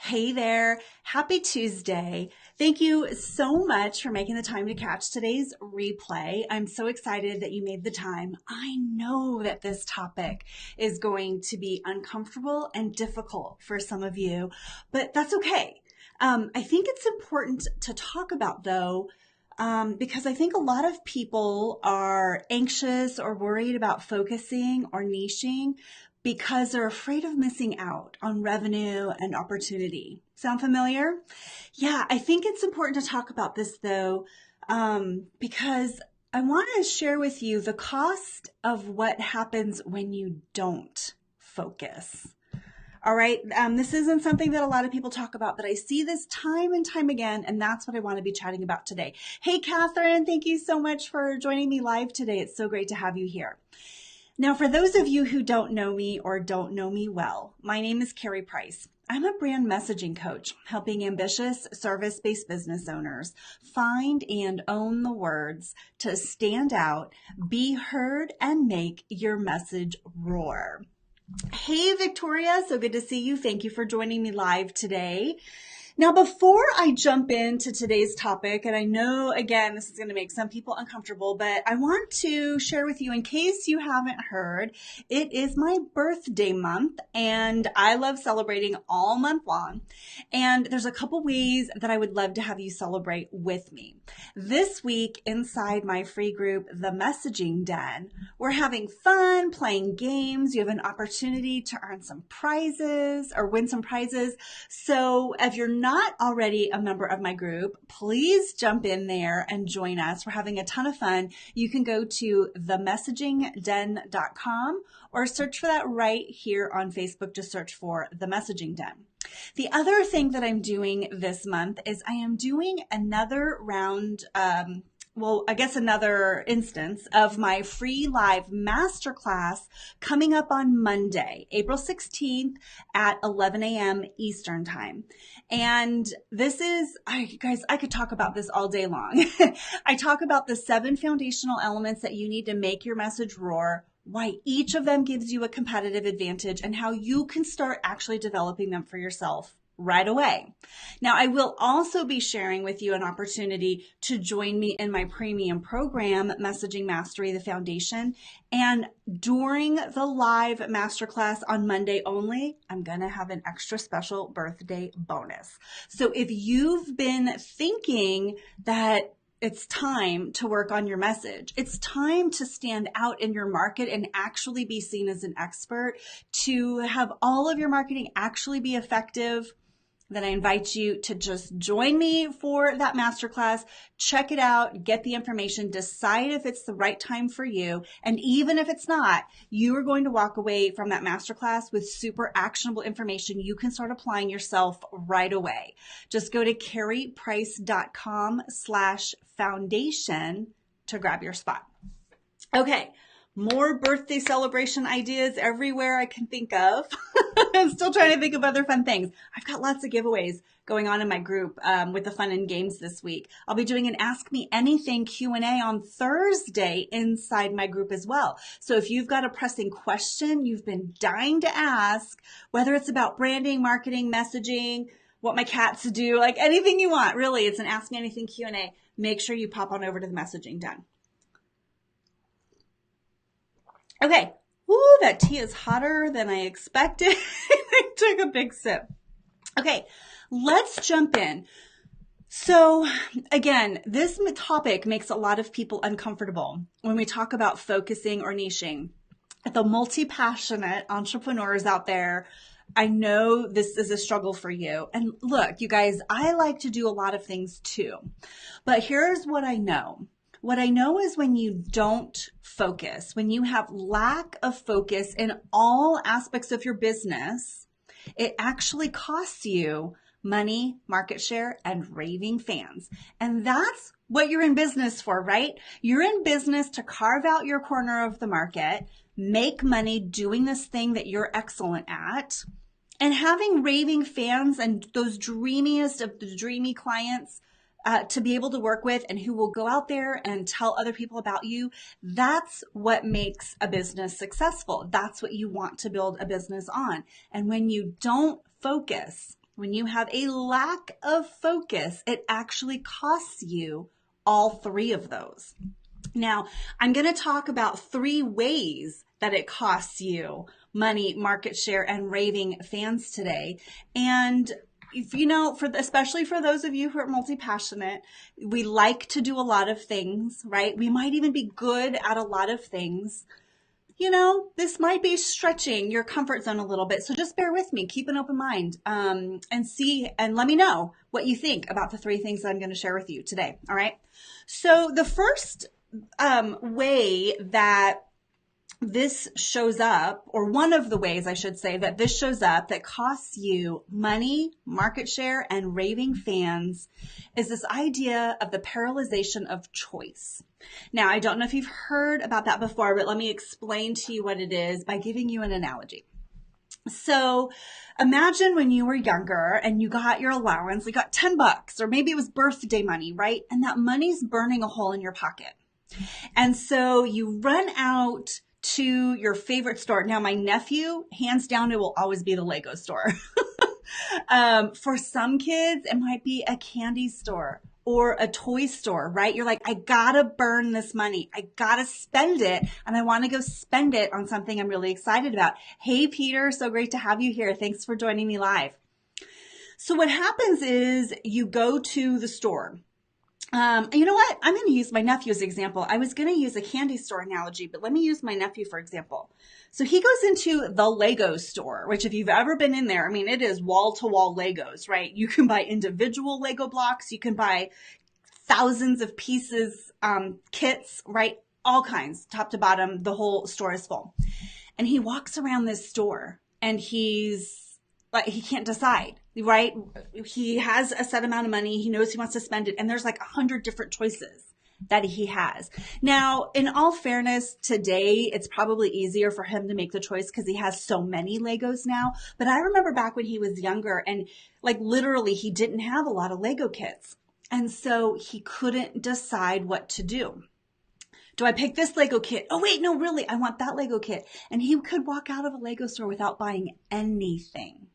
Hey there. Happy Tuesday. Thank you so much for making the time to catch today's replay. I'm so excited that you made the time. I know that this topic is going to be uncomfortable and difficult for some of you, but that's okay. I think it's important to talk about though, because I think a lot of people are anxious or worried about focusing or niching because they're afraid of missing out on revenue and opportunity. Sound familiar? Yeah, I think it's important to talk about this though, because I want to share with you the cost of what happens when you don't focus. All right. This isn't something that a lot of people talk about, but I see this time and time again, and that's what I want to be chatting about today. Hey, Catherine, thank you so much for joining me live today. It's so great to have you here. Now, for those of you who don't know me or don't know me well, my name is Karie Price. I'm a brand messaging coach, helping ambitious service-based business owners find and own the words to stand out, be heard, and make your message roar. Hey, Victoria, so good to see you. Thank you for joining me live today. Now, before I jump into today's topic, and I know, again, this is going to make some people uncomfortable, but I want to share with you, in case you haven't heard, it is my birthday month, and I love celebrating all month long. And there's a couple ways that I would love to have you celebrate with me. This week, inside my free group, The Messaging Den, we're having fun, playing games. You have an opportunity to earn some prizes or win some prizes. So if you're not already a member of my group, please jump in there and join us. We're having a ton of fun. You can go to themessagingden.com or search for that right here on Facebook. Just search for The Messaging Den. The other thing that I'm doing this month is I am doing another round, another instance of my free live masterclass coming up on Monday, April 16th at 11 a.m. Eastern time. And this is, guys, I could talk about this all day long. I talk about the 7 foundational elements that you need to make your message roar, why each of them gives you a competitive advantage, and how you can start actually developing them for yourself right away. Now, I will also be sharing with you an opportunity to join me in my premium program, Messaging Mastery, the Foundation. And during the live masterclass on Monday only, I'm going to have an extra special birthday bonus. So if you've been thinking that it's time to work on your message, it's time to stand out in your market and actually be seen as an expert, to have all of your marketing actually be effective, then I invite you to just join me for that masterclass. Check it out, get the information, decide if it's the right time for you. And even if it's not, you are going to walk away from that masterclass with super actionable information you can start applying yourself right away. Just go to karieprice.com/foundation to grab your spot. Okay. More birthday celebration ideas everywhere I can think of. I'm still trying to think of other fun things. I've got lots of giveaways going on in my group with the fun and games this week. I'll be doing an Ask Me Anything Q&A on Thursday inside my group as well. So if you've got a pressing question you've been dying to ask, whether it's about branding, marketing, messaging, what my cats do, like anything you want, really, it's an Ask Me Anything Q&A. Make sure you pop on over to the Messaging Den. Okay. Ooh, that tea is hotter than I expected. I took a big sip. Okay, let's jump in. So again, this topic makes a lot of people uncomfortable when we talk about focusing or niching. The multi-passionate entrepreneurs out there, I know this is a struggle for you. And look, you guys, I like to do a lot of things too. But here's what I know. What I know is when you don't focus, when you have lack of focus in all aspects of your business, it actually costs you money, market share, and raving fans. And that's what you're in business for, right? You're in business to carve out your corner of the market, make money doing this thing that you're excellent at, and having raving fans and those dreamiest of the dreamy clients to be able to work with and who will go out there and tell other people about you. That's what makes a business successful. That's what you want to build a business on. And when you don't focus, when you have a lack of focus, it actually costs you all three of those. Now, I'm going to talk about 3 ways that it costs you money, market share, and raving fans today. And if you know, especially for those of you who are multi-passionate, we like to do a lot of things, right? We might even be good at a lot of things. You know, this might be stretching your comfort zone a little bit. So just bear with me, keep an open mind, and let me know what you think about the 3 things that I'm going to share with you today. All right. So the first way that this shows up, or one of the ways I should say that this shows up that costs you money, market share, and raving fans, is this idea of the paralyzation of choice. Now, I don't know if you've heard about that before, but let me explain to you what it is by giving you an analogy. So imagine when you were younger and you got your allowance, you got $10, or maybe it was birthday money, right? And that money's burning a hole in your pocket. And so you run out to your favorite store. Now, my nephew, hands down, it will always be the Lego store. For some kids, it might be a candy store or a toy store, right? You're like, I gotta burn this money. I gotta spend it. And I want to go spend it on something I'm really excited about. Hey, Peter, so great to have you here. Thanks for joining me live. So what happens is you go to the store. You know what? I'm going to use my nephew as an example. I was going to use a candy store analogy, but let me use my nephew for example. So he goes into the Lego store, which if you've ever been in there, I mean, it is wall to wall Legos, right? You can buy individual Lego blocks. You can buy thousands of pieces, kits, right? All kinds, top to bottom. The whole store is full. And he walks around this store and he's like, he can't decide. Right? He has a set amount of money. He knows he wants to spend it. And there's like 100 different choices that he has. Now, in all fairness, today, it's probably easier for him to make the choice because he has so many Legos now. But I remember back when he was younger and like literally he didn't have a lot of Lego kits. And so he couldn't decide what to do. Do I pick this Lego kit? Oh, wait, no, really, I want that Lego kit. And he could walk out of a Lego store without buying anything,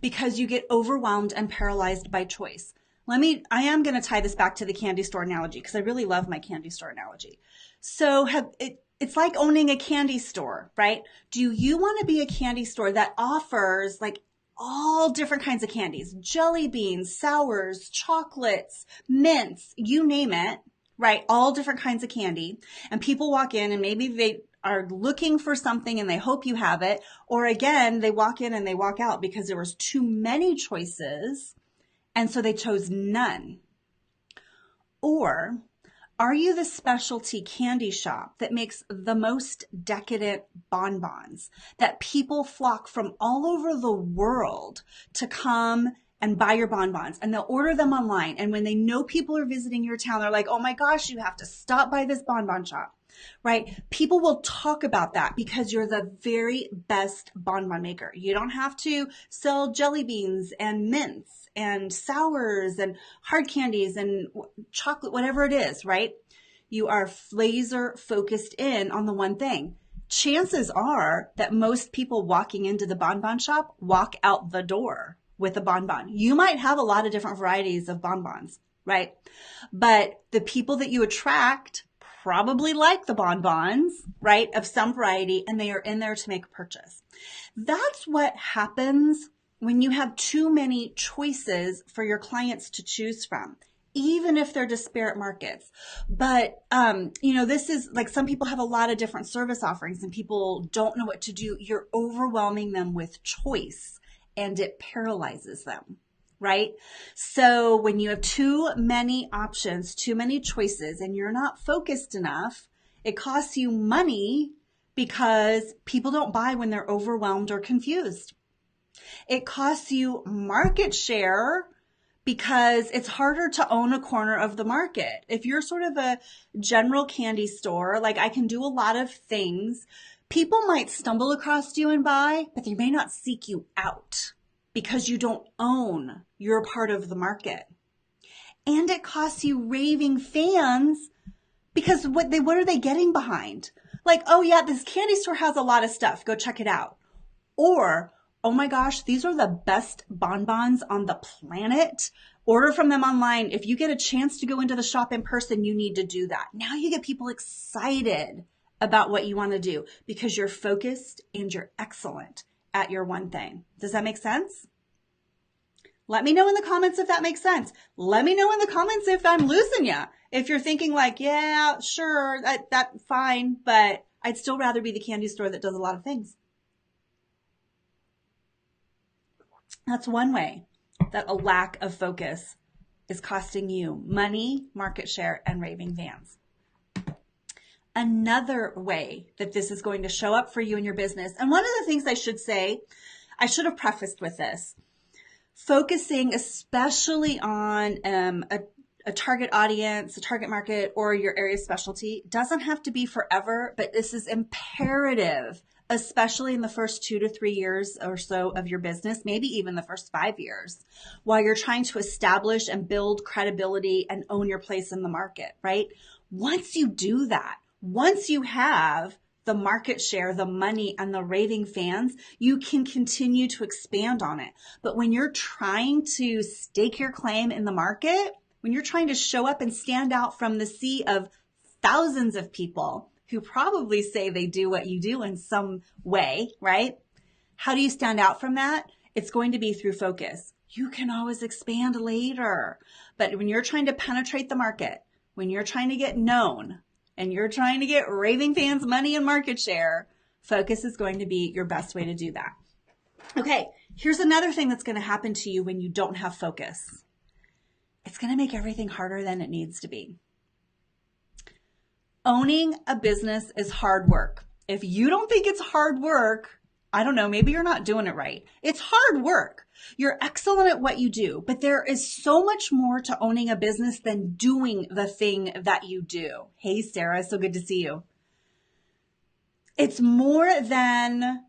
because you get overwhelmed and paralyzed by choice. I am going to tie this back to the candy store analogy because I really love my candy store analogy. So it's like owning a candy store, right? Do you want to be a candy store that offers like all different kinds of candies, jelly beans, sours, chocolates, mints, you name it, right? All different kinds of candy. And people walk in and maybe they are looking for something and they hope you have it. Or again, they walk in and they walk out because there was too many choices. And so they chose none. Or are you the specialty candy shop that makes the most decadent bonbons that people flock from all over the world to come and buy your bonbons, and they'll order them online. And when they know people are visiting your town, they're like, oh my gosh, you have to stop by this bonbon shop, right? People will talk about that because you're the very best bonbon maker. You don't have to sell jelly beans and mints and sours and hard candies and chocolate, whatever it is, right? You are laser focused in on the one thing. Chances are that most people walking into the bonbon shop walk out the door with a bonbon. You might have a lot of different varieties of bonbons, right? But the people that you attract probably like the bonbons, right, of some variety, and they are in there to make a purchase. That's what happens when you have too many choices for your clients to choose from, even if they're disparate markets. But, this is like some people have a lot of different service offerings and people don't know what to do. You're overwhelming them with choice and it paralyzes them, right? So when you have too many options, too many choices, and you're not focused enough, it costs you money because people don't buy when they're overwhelmed or confused. It costs you market share because it's harder to own a corner of the market. If you're sort of a general candy store, like I can do a lot of things, people might stumble across you and buy, but they may not seek you out because you don't own your part of the market. And it costs you raving fans because what are they getting behind? Like, oh yeah, this candy store has a lot of stuff. Go check it out. Or, oh my gosh, these are the best bonbons on the planet. Order from them online. If you get a chance to go into the shop in person, you need to do that. Now you get people excited about what you want to do because you're focused and you're excellent at your one thing. Does that make sense? Let me know in the comments if that makes sense. Let me know in the comments if I'm losing you. If you're thinking like, yeah, sure, that's fine, but I'd still rather be the candy store that does a lot of things. That's one way that a lack of focus is costing you money, market share, and raving fans. Another way that this is going to show up for you in your business, and one of the things I should say, I should have prefaced with this, focusing especially on a target audience, a target market, or your area of specialty doesn't have to be forever, but this is imperative, especially in the first 2 to 3 years or so of your business, maybe even the first 5 years, while you're trying to establish and build credibility and own your place in the market, right? Once you do that, once you have the market share, the money, and the raving fans, you can continue to expand on it. But when you're trying to stake your claim in the market, when you're trying to show up and stand out from the sea of thousands of people who probably say they do what you do in some way, right? How do you stand out from that? It's going to be through focus. You can always expand later. But when you're trying to penetrate the market, when you're trying to get known, and you're trying to get raving fans money and market share, focus is going to be your best way to do that. Okay, here's another thing that's going to happen to you when you don't have focus. It's going to make everything harder than it needs to be. Owning a business is hard work. If you don't think it's hard work, I don't know, maybe you're not doing it right. It's hard work. You're excellent at what you do, but there is so much more to owning a business than doing the thing that you do. Hey, Sarah, so good to see you. It's more than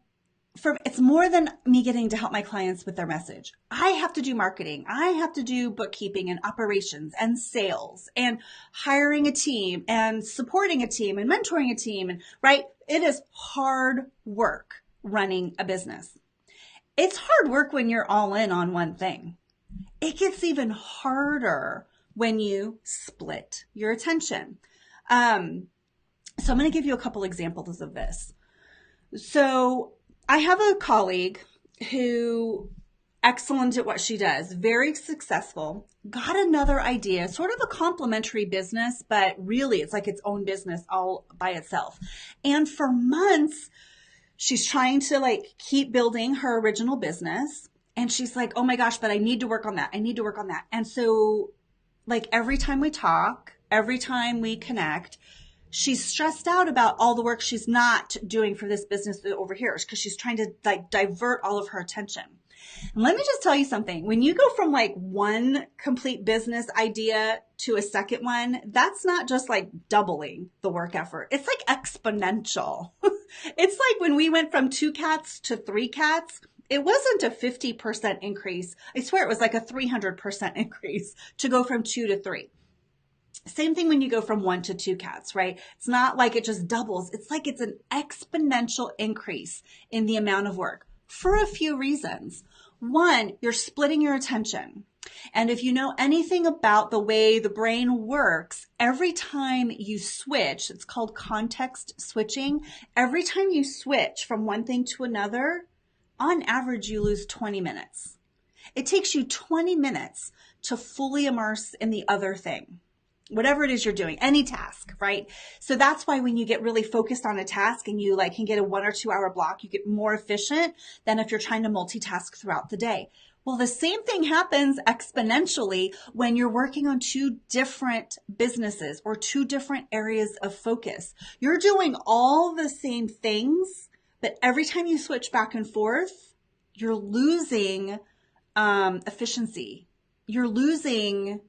me getting to help my clients with their message. I have to do marketing. I have to do bookkeeping and operations and sales and hiring a team and supporting a team and mentoring a team. And right, it is hard work running a business. It's hard work when you're all in on one thing. It gets even harder when you split your attention. So I'm going to give you a couple examples of this. So I have a colleague who excellent at what she does, very successful, got another idea, sort of a complementary business, but really it's like its own business all by itself. And for months, she's trying to like keep building her original business. And she's like, oh my gosh, but I need to work on that. I need to work on that. And so like every time we talk, every time we connect, she's stressed out about all the work she's not doing for this business over here because she's trying to like divert all of her attention. And let me just tell you something. When you go from like one complete business idea to a second one, that's not just like doubling the work effort. It's like exponential. It's like when we went from 2 cats to 3 cats, it wasn't a 50% increase. I swear it was like a 300% increase to go from 2 to 3. Same thing when you go from 1 to 2 cats, right? It's not like it just doubles. It's like it's an exponential increase in the amount of work for a few reasons. One, you're splitting your attention. And if you know anything about the way the brain works, every time you switch, it's called context switching. Every time you switch from one thing to another, on average, you lose 20 minutes. It takes you 20 minutes to fully immerse in the other thing. Whatever it is you're doing, any task, right? So that's why when you get really focused on a task and you like can get a 1 or 2 hour block, you get more efficient than if you're trying to multitask throughout the day. Well, the same thing happens exponentially when you're working on 2 different businesses or 2 different areas of focus. You're doing all the same things, but every time you switch back and forth, you're losing efficiency. You're losing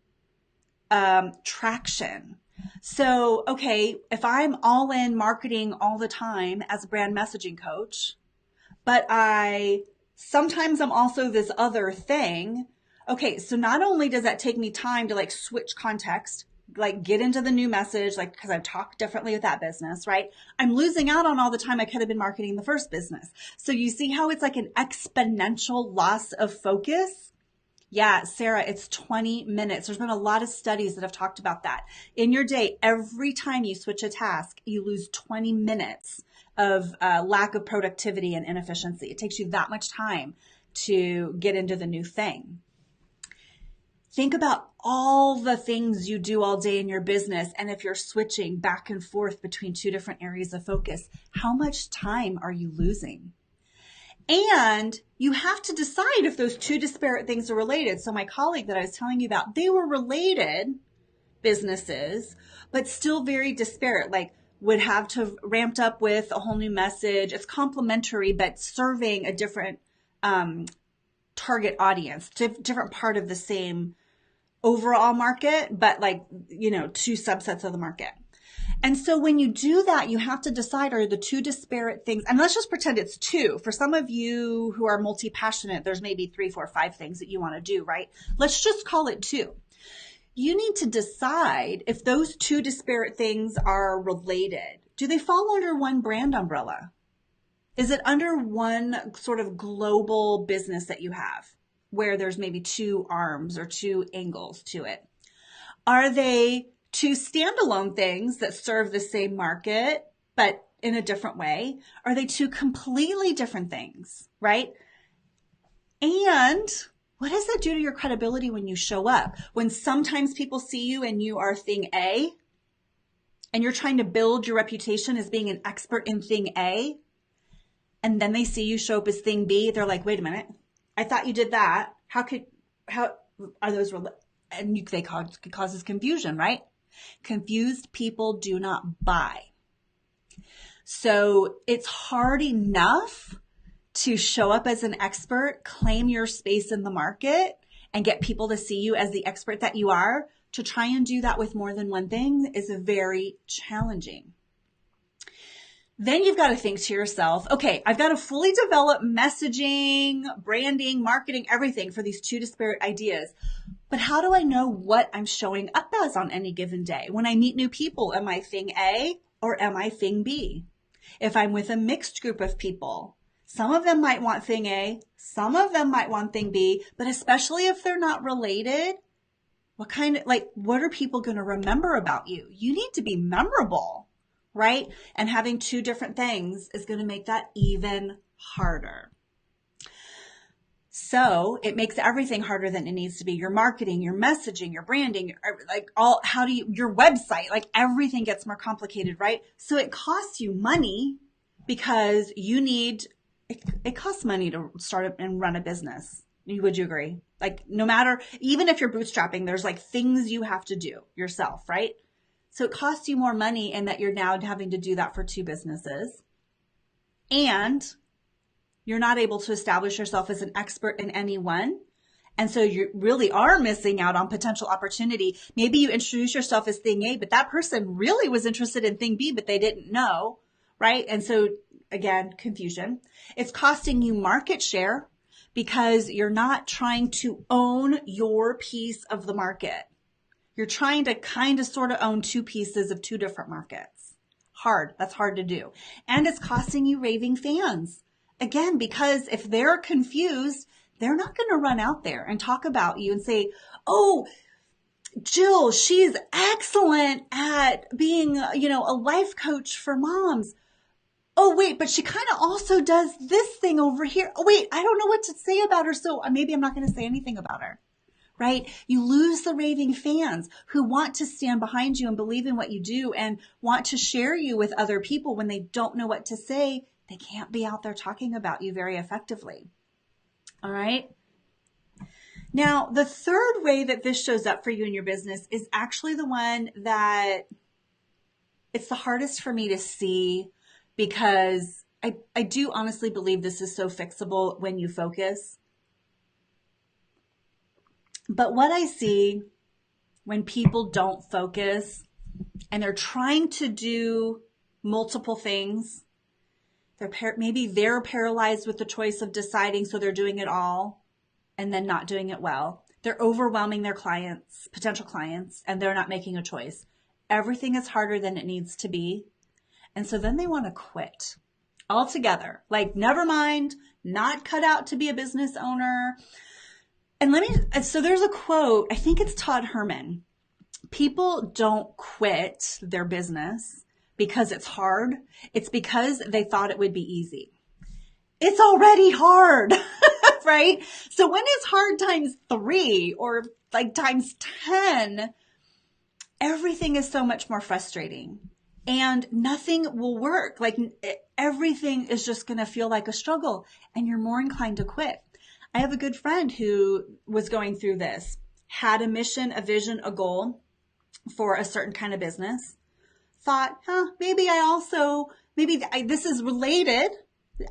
traction. So, okay, if I'm all in marketing all the time as a brand messaging coach, but sometimes I'm also this other thing. Okay, so not only does that take me time to like switch context, like get into the new message, like, because I've talked differently with that business, right? I'm losing out on all the time I could have been marketing the first business. So you see how it's like an exponential loss of focus? Yeah, Sarah, it's 20 minutes. There's been a lot of studies that have talked about that. In your day, every time you switch a task, you lose 20 minutes of lack of productivity and inefficiency. It takes you that much time to get into the new thing. Think about all the things you do all day in your business. And if you're switching back and forth between two different areas of focus, how much time are you losing? And you have to decide if those two disparate things are related. So my colleague that I was telling you about, they were related businesses, but still very disparate, like would have to have ramped up with a whole new message. It's complementary, but serving a different target audience, different part of the same overall market, but like, two subsets of the market. And so when you do that, you have to decide, are the two disparate things, and let's just pretend it's two. For some of you who are multi-passionate, there's maybe 3, 4, 5 things that you want to do, right? Let's just call it two. You need to decide if those two disparate things are related. Do they fall under one brand umbrella? Is it under one sort of global business that you have where there's maybe two arms or two angles to it? Are they two standalone things that serve the same market, but in a different way? Are they two completely different things, right? And what does that do to your credibility when you show up? When sometimes people see you and you are thing A, and you're trying to build your reputation as being an expert in thing A, and then they see you show up as thing B, they're like, wait a minute, I thought you did that. How are those related? And it causes confusion, right? Confused people do not buy. So it's hard enough to show up as an expert, claim your space in the market, and get people to see you as the expert that you are. To try and do that with more than one thing is very challenging. Then you've got to think to yourself, okay, I've got to fully develop messaging, branding, marketing, everything for these two disparate ideas. But how do I know what I'm showing up as on any given day? When I meet new people, am I thing A or am I thing B? If I'm with a mixed group of people, some of them might want thing A, some of them might want thing B, but especially if they're not related, what are people going to remember about you? You need to be memorable, right? And having two different things is going to make that even harder. So it makes everything harder than it needs to be. Your marketing, your messaging, your branding, your website, like everything gets more complicated, right? So it costs you money because it costs money to start up and run a business. Would you agree? Like no matter, even if you're bootstrapping, there's like things you have to do yourself, right? So it costs you more money and that you're now having to do that for two businesses. And you're not able to establish yourself as an expert in any one. And so you really are missing out on potential opportunity. Maybe you introduce yourself as thing A, but that person really was interested in thing B, but they didn't know, right? And so again, confusion. It's costing you market share because you're not trying to own your piece of the market. You're trying to kind of sort of own two pieces of two different markets. That's hard to do. And it's costing you raving fans. Again, because if they're confused, they're not going to run out there and talk about you and say, oh, Jill, she's excellent at being, a life coach for moms. Oh, wait, but she kind of also does this thing over here. Oh, wait, I don't know what to say about her, so maybe I'm not going to say anything about her, right? You lose the raving fans who want to stand behind you and believe in what you do and want to share you with other people. When they don't know what to say, they can't be out there talking about you very effectively. All right. Now, the third way that this shows up for you in your business is actually the one that it's the hardest for me to see, because I do honestly believe this is so fixable when you focus. But what I see when people don't focus and they're trying to do multiple things, maybe they're paralyzed with the choice of deciding, so they're doing it all and then not doing it well. They're overwhelming their clients, potential clients, and they're not making a choice. Everything is harder than it needs to be. And so then they want to quit altogether. Like, never mind, not cut out to be a business owner. And so there's a quote, I think it's Todd Herman. People don't quit their business because it's hard. It's because they thought it would be easy. It's already hard, right? So when it's hard times 3 or like times 10, everything is so much more frustrating and nothing will work. Like, everything is just going to feel like a struggle and you're more inclined to quit. I have a good friend who was going through this, had a mission, a vision, a goal for a certain kind of business, thought, maybe this is related.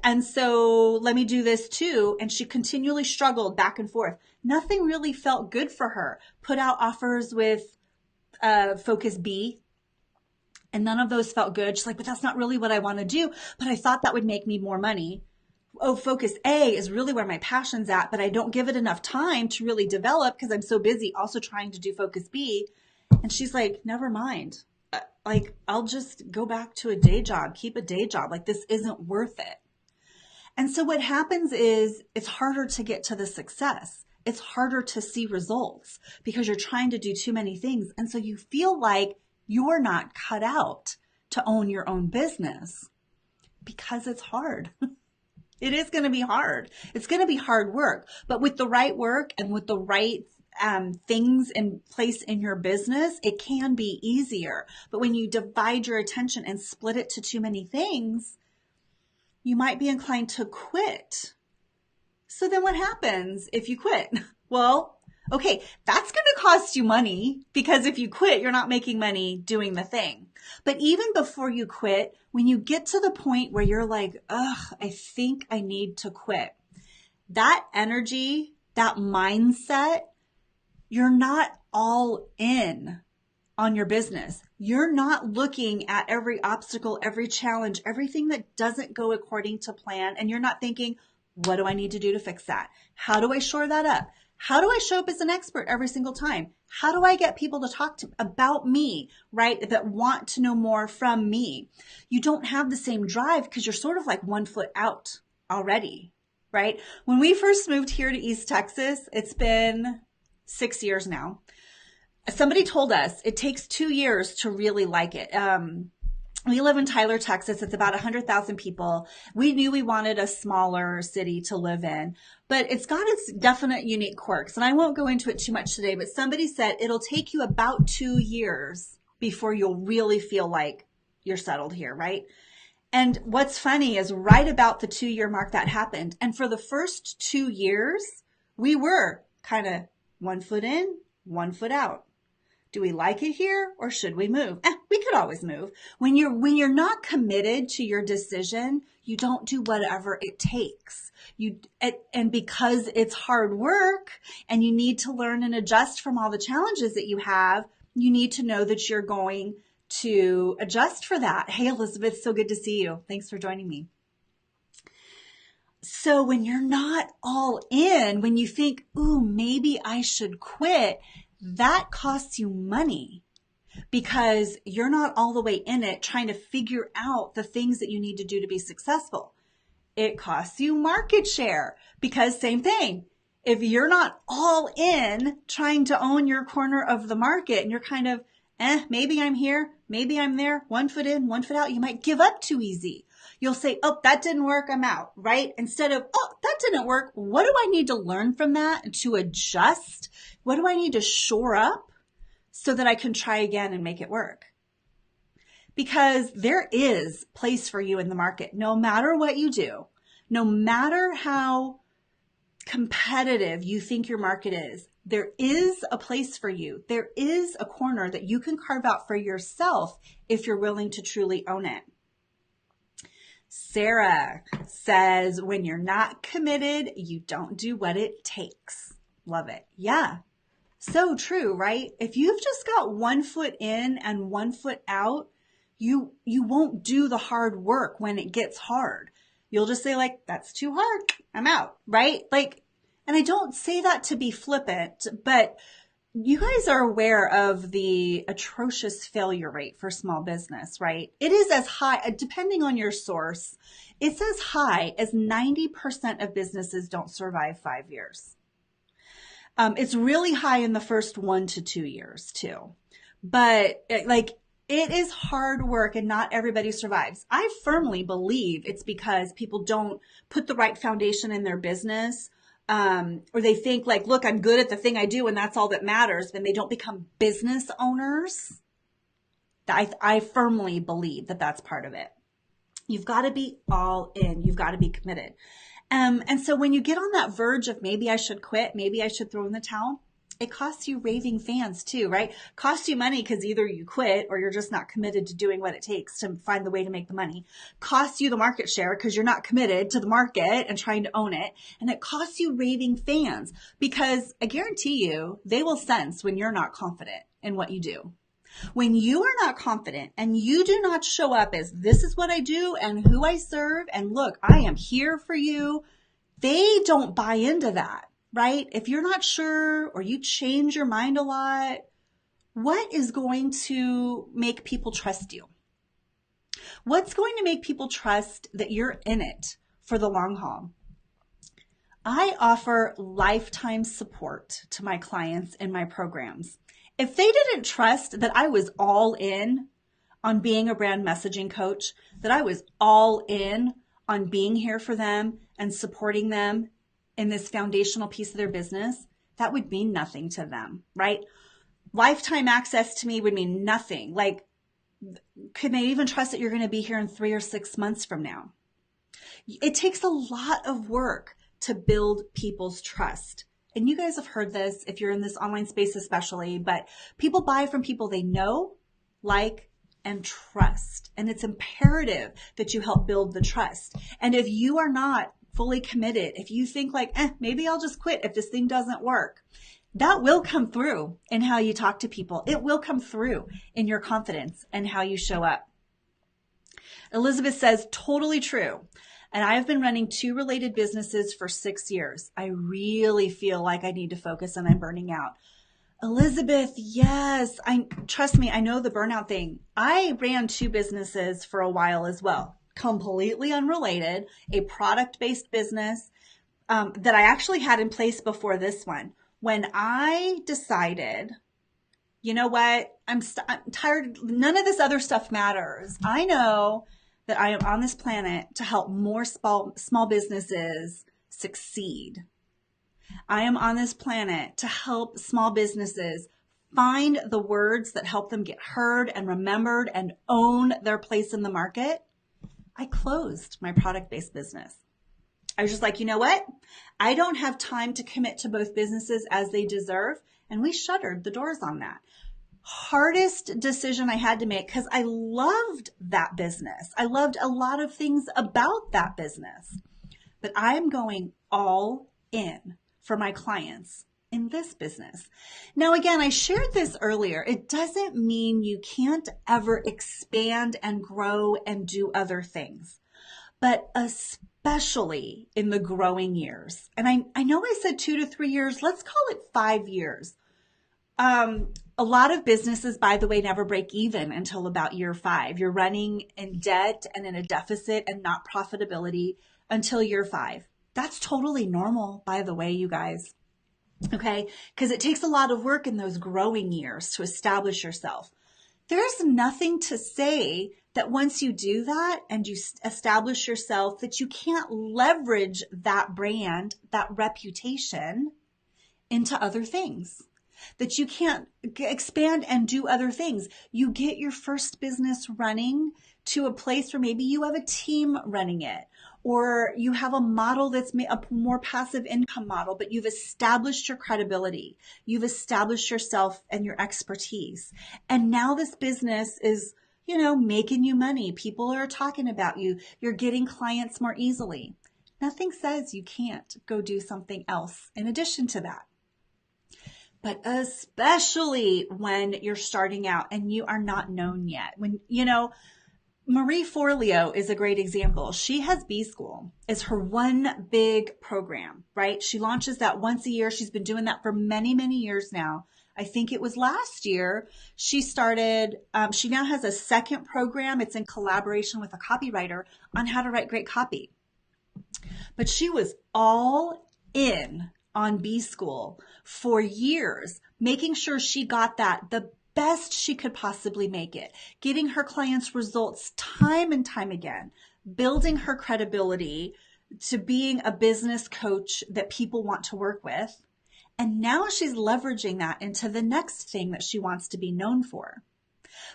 And so let me do this too. And she continually struggled back and forth. Nothing really felt good for her. Put out offers with Focus B, and none of those felt good. She's like, but that's not really what I want to do. But I thought that would make me more money. Oh, Focus A is really where my passion's at, but I don't give it enough time to really develop because I'm so busy also trying to do Focus B. And she's like, never mind. Like, I'll just go back to a day job, keep a day job. Like, this isn't worth it. And so what happens is it's harder to get to the success. It's harder to see results because you're trying to do too many things. And so you feel like you're not cut out to own your own business because it's hard. It is going to be hard. It's going to be hard work, but with the right work and with the right things in place in your business, it can be easier. But when you divide your attention and split it to too many things, you might be inclined to quit. So then what happens if you quit? Well, okay, that's going to cost you money because if you quit, you're not making money doing the thing. But even before you quit, when you get to the point where you're like, I think I need to quit, that energy, that mindset, you're not all in on your business. You're not looking at every obstacle, every challenge, everything that doesn't go according to plan. And you're not thinking, what do I need to do to fix that? How do I shore that up? How do I show up as an expert every single time? How do I get people to talk to about me, right? That want to know more from me. You don't have the same drive because you're sort of like 1 foot out already, right? When we first moved here to East Texas, it's been 6 years now. Somebody told us it takes 2 years to really like it. We live in Tyler, Texas. It's about 100,000 people. We knew we wanted a smaller city to live in, but it's got its definite unique quirks. And I won't go into it too much today, but somebody said it'll take you about 2 years before you'll really feel like you're settled here, right? And what's funny is right about the 2-year mark that happened. And for the first 2 years, we were kind of 1 foot in, 1 foot out. Do we like it here or should we move? We could always move. When you're not committed to your decision, you don't do whatever it takes. And because it's hard work and you need to learn and adjust from all the challenges that you have, you need to know that you're going to adjust for that. Hey, Elizabeth, so good to see you. Thanks for joining me. So when you're not all in, when you think, ooh, maybe I should quit, that costs you money because you're not all the way in it trying to figure out the things that you need to do to be successful. It costs you market share because same thing. If you're not all in trying to own your corner of the market and you're kind of, maybe I'm here, maybe I'm there, 1 foot in, 1 foot out, you might give up too easy. You'll say, oh, that didn't work, I'm out, right? Instead of, oh, that didn't work. What do I need to learn from that to adjust? What do I need to shore up so that I can try again and make it work? Because there is place for you in the market, no matter what you do, no matter how competitive you think your market is, there is a place for you. There is a corner that you can carve out for yourself if you're willing to truly own it. Sarah says, when you're not committed, you don't do what it takes. Love it. Yeah. So true, right? If you've just got 1 foot in and 1 foot out, you won't do the hard work when it gets hard. You'll just say like, that's too hard. I'm out, right? Like And I don't say that to be flippant, but you guys are aware of the atrocious failure rate for small business, right? It is as high, depending on your source, it's as high as 90% of businesses don't survive 5 years. It's really high in the first 1 to 2 years too. But it is hard work and not everybody survives. I firmly believe it's because people don't put the right foundation in their business. Or they think like, look, I'm good at the thing I do and that's all that matters. Then they don't become business owners. I firmly believe that that's part of it. You've got to be all in. You've got to be committed. And so when you get on that verge of maybe I should quit, maybe I should throw in the towel, it costs you raving fans too, right? Costs you money because either you quit or you're just not committed to doing what it takes to find the way to make the money. Costs you the market share because you're not committed to the market and trying to own it. And it costs you raving fans because I guarantee you they will sense when you're not confident in what you do. When you are not confident and you do not show up as this is what I do and who I serve and look, I am here for you, they don't buy into that, right? If you're not sure or you change your mind a lot, what is going to make people trust you? What's going to make people trust that you're in it for the long haul? I offer lifetime support to my clients in my programs. If they didn't trust that I was all in on being a brand messaging coach, that I was all in on being here for them and supporting them in this foundational piece of their business, that would mean nothing to them, right? Lifetime access to me would mean nothing. Like, could they even trust that you're going to be here in 3 or 6 months from now? It takes a lot of work to build people's trust. And you guys have heard this if you're in this online space especially, but people buy from people they know, like, and trust. And it's imperative that you help build the trust. And if you are not fully committed, if you think like, maybe I'll just quit if this thing doesn't work, that will come through in how you talk to people. It will come through in your confidence and how you show up. Elizabeth says, totally true. And I have been running 2 related businesses for 6 years. I really feel like I need to focus and I'm burning out. Elizabeth, yes. Trust me, I know the burnout thing. I ran 2 businesses for a while as well, completely unrelated, a product-based business that I actually had in place before this one. When I decided, you know what, I'm tired, none of this other stuff matters. I know that I am on this planet to help more small businesses succeed. I am on this planet to help small businesses find the words that help them get heard and remembered and own their place in the market. I closed my product-based business. I was just like, you know what? I don't have time to commit to both businesses as they deserve. And we shuttered the doors on that. Hardest decision I had to make because I loved that business. I loved a lot of things about that business, but I'm going all in for my clients in this business. Now, again, I shared this earlier. It doesn't mean you can't ever expand and grow and do other things, but especially in the growing years. And I know I said 2 to 3 years. Let's call it 5 years. A lot of businesses, by the way, never break even until about year 5. You're running in debt and in a deficit and not profitability until year 5. That's totally normal, by the way, you guys. Okay? Because it takes a lot of work in those growing years to establish yourself. There's nothing to say that once you do that and you establish yourself that you can't leverage that brand, that reputation into other things. That you can't expand and do other things. You get your first business running to a place where maybe you have a team running it, or you have a model that's a more passive income model, but you've established your credibility. You've established yourself and your expertise. And now this business is, making you money. People are talking about you. You're getting clients more easily. Nothing says you can't go do something else in addition to that. But especially when you're starting out and you are not known yet. When, Marie Forleo is a great example. She has B School is her one big program, right? She launches that once a year. She's been doing that for many, many years now. I think it was last year she started, she now has a second program. It's in collaboration with a copywriter on how to write great copy. But she was all in on B School for years, making sure she got that the best she could possibly make it, getting her clients results time and time again, building her credibility to being a business coach that people want to work with. And now she's leveraging that into the next thing that she wants to be known for.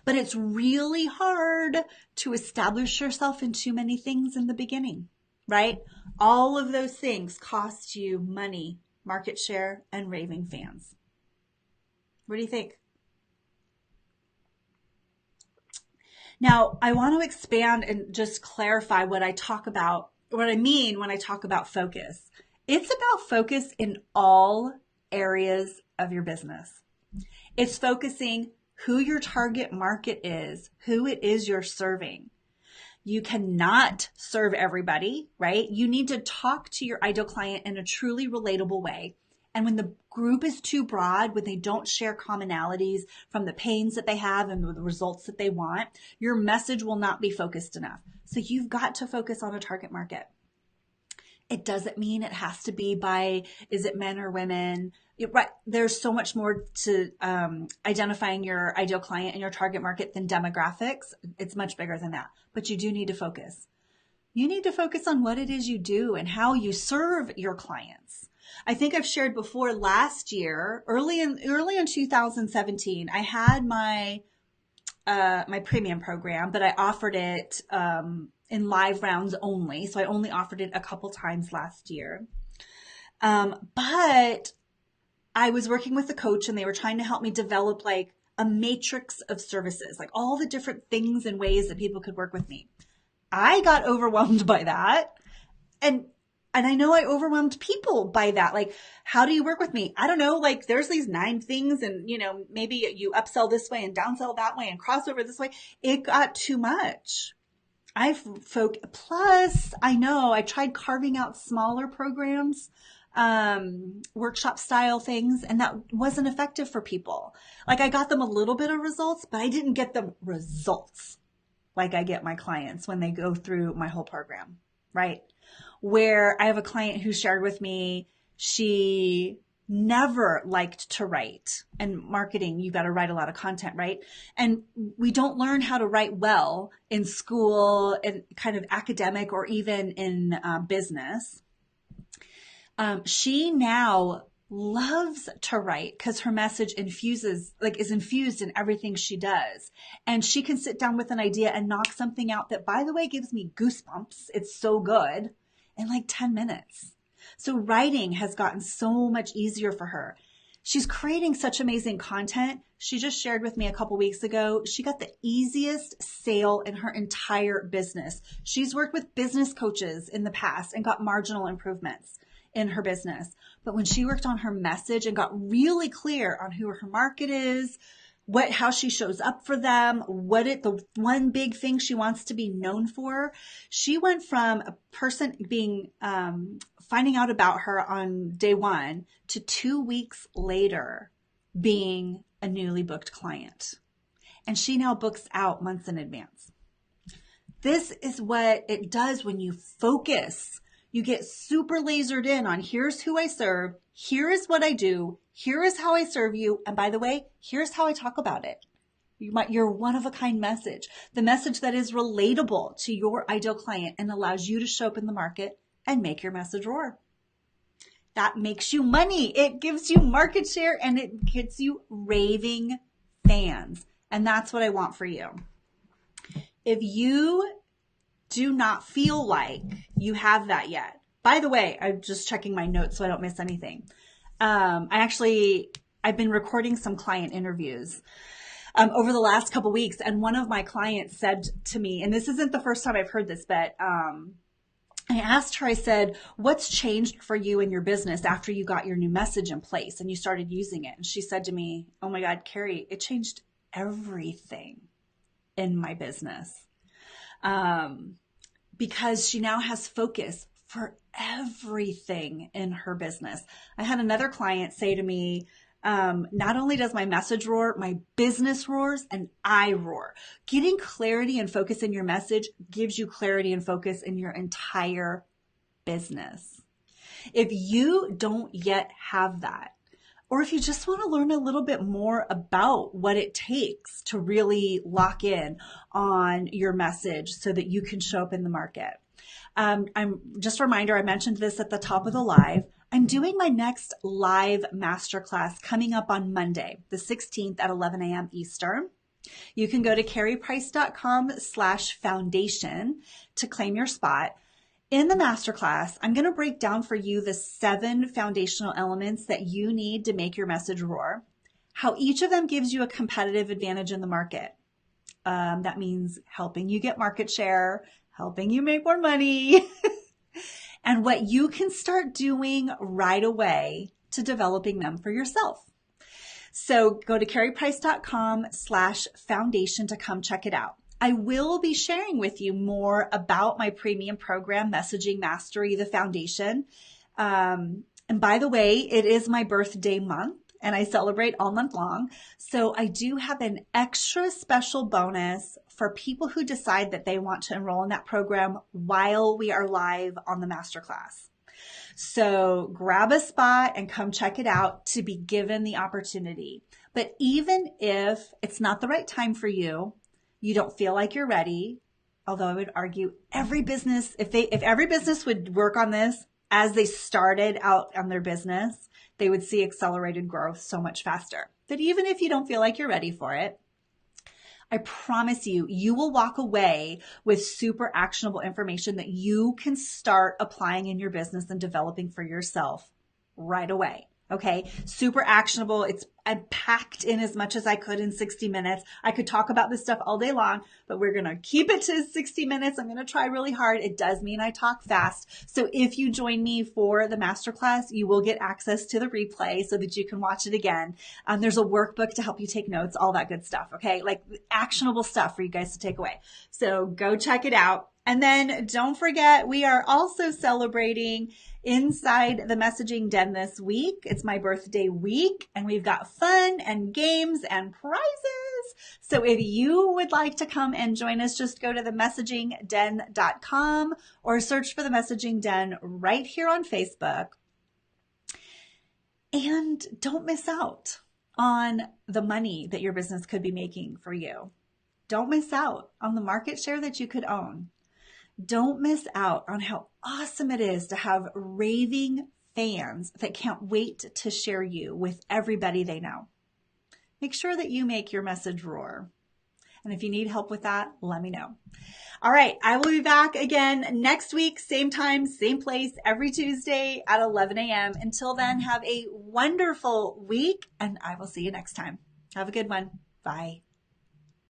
But it's really hard to establish yourself in too many things in the beginning, right? All of those things cost you money, market share, and raving fans. What do you think? Now, I want to expand and just clarify what I mean when I talk about focus. It's about focus in all areas of your business. It's focusing who your target market is, who it is you're serving. You cannot serve everybody, right? You need to talk to your ideal client in a truly relatable way. And when the group is too broad, when they don't share commonalities from the pains that they have and the results that they want, your message will not be focused enough. So you've got to focus on a target market. It doesn't mean it has to be by, is it men or women? Right. There's so much more to identifying your ideal client and your target market than demographics. It's much bigger than that, but you do need to focus. You need to focus on what it is you do and how you serve your clients. I think I've shared before last year, early in 2017, I had my premium program, but I offered it in live rounds only. So I only offered it a couple times last year. But I was working with a coach and they were trying to help me develop like a matrix of services, like all the different things and ways that people could work with me. I got overwhelmed by that. And I know I overwhelmed people by that. Like, how do you work with me? I don't know. Like, there's these 9 things and, maybe you upsell this way and downsell that way and crossover this way. It got too much. Plus, I know I tried carving out smaller programs, workshop style things, and that wasn't effective for people. Like, I got them a little bit of results, but I didn't get them results like I get my clients when they go through my whole program, right? Where I have a client who shared with me, she never liked to write. And marketing, you've got to write a lot of content, right? And we don't learn how to write well in school and kind of academic or even in business. She now loves to write because her message is infused in everything she does. And she can sit down with an idea and knock something out that, by the way, gives me goosebumps. It's so good in like 10 minutes. So writing has gotten so much easier for her. She's creating such amazing content. She just shared with me a couple weeks ago, she got the easiest sale in her entire business. She's worked with business coaches in the past and got marginal improvements in her business. But when she worked on her message and got really clear on who her market is, how she shows up for them, the one big thing she wants to be known for, she went from a person being, finding out about her on day 1 to 2 weeks later being a newly booked client. And she now books out months in advance. This is what it does when you focus. You get super lasered in on here's who I serve, here is what I do, here is how I serve you, and by the way, here's how I talk about it. Your one-of-a-kind message, the message that is relatable to your ideal client and allows you to show up in the market and make your message roar. That makes you money. It gives you market share and it gets you raving fans. And that's what I want for you. If you do not feel like you have that yet. By the way, I'm just checking my notes so I don't miss anything. I've been recording some client interviews over the last couple weeks. And one of my clients said to me, and this isn't the first time I've heard this, but I asked her, I said, what's changed for you in your business after you got your new message in place and you started using it? And she said to me, oh my God, Karie, it changed everything in my business. because she now has focus for everything in her business. I had another client say to me, not only does my message roar, my business roars and I roar. Getting clarity and focus in your message gives you clarity and focus in your entire business. If you don't yet have that, or if you just want to learn a little bit more about what it takes to really lock in on your message so that you can show up in the market. I'm just a reminder, I mentioned this at the top of the live. I'm doing my next live masterclass coming up on Monday, the 16th at 11 a.m. Eastern. You can go to karieprice.com/foundation to claim your spot. In the masterclass, I'm going to break down for you the 7 foundational elements that you need to make your message roar, how each of them gives you a competitive advantage in the market. That means helping you get market share, helping you make more money, and what you can start doing right away to developing them for yourself. So go to karieprice.com/foundation to come check it out. I will be sharing with you more about my premium program, Messaging Mastery, the Foundation. And by the way, it is my birthday month and I celebrate all month long. So I do have an extra special bonus for people who decide that they want to enroll in that program while we are live on the masterclass. So grab a spot and come check it out to be given the opportunity. But even if it's not the right time for you, you don't feel like you're ready, although I would argue every business, if every business would work on this as they started out on their business, they would see accelerated growth so much faster. But even if you don't feel like you're ready for it, I promise you, you will walk away with super actionable information that you can start applying in your business and developing for yourself right away. Okay, super actionable. I packed in as much as I could in 60 minutes. I could talk about this stuff all day long, but we're going to keep it to 60 minutes. I'm going to try really hard. It does mean I talk fast. So if you join me for the masterclass, you will get access to the replay so that you can watch it again. There's a workbook to help you take notes, all that good stuff. Okay, like actionable stuff for you guys to take away. So go check it out. And then don't forget, we are also celebrating inside the Messaging Den this week. It's my birthday week and we've got fun and games and prizes. So if you would like to come and join us, just go to themessagingden.com or search for the Messaging Den right here on Facebook. And don't miss out on the money that your business could be making for you. Don't miss out on the market share that you could own. Don't miss out on how awesome it is to have raving fans that can't wait to share you with everybody they know. Make sure that you make your message roar. And if you need help with that, let me know. All right, I will be back again next week, same time, same place, every Tuesday at 11 a.m. Until then, have a wonderful week, and I will see you next time. Have a good one. Bye.